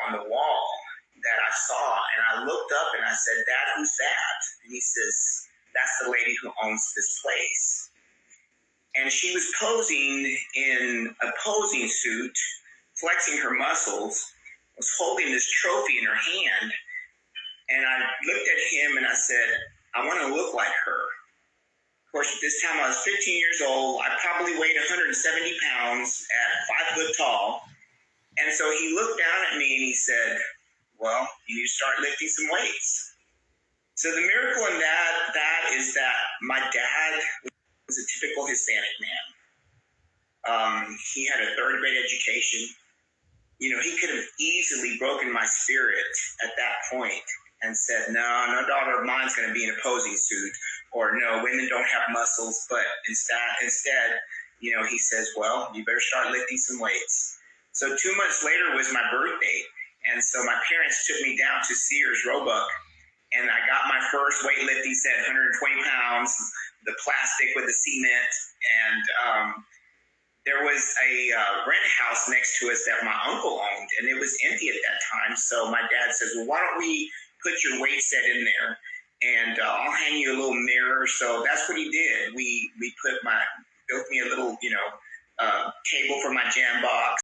on the wall that I saw, and I looked up and I said, "Dad, who's that?" And he says, "That's the lady who owns this place." And she was posing in a posing suit, flexing her muscles, was holding this trophy in her hand. And I looked at him and I said, "I want to look like her." Of course, at this time I was 15 years old. I probably weighed 170 pounds at 5 foot tall. And so he looked down at me and he said, "Well, you need to start lifting some weights." So the miracle in that is that my dad was a typical Hispanic man. He had a third grade education. You know, he could have easily broken my spirit at that point and said, no daughter of mine's going to be in a posing suit, or no, women don't have muscles. But instead, you know, he says, "Well, you better start lifting some weights." So 2 months later was my birthday. And so my parents took me down to Sears Roebuck, and I got my first weightlifting set, 120 pounds, the plastic with the cement. And there was a rent house next to us that my uncle owned, and it was empty at that time. So my dad says, "Well, why don't we put your weight set in there, and I'll hang you a little mirror." So that's what he did. We built me a little, table for my jam box.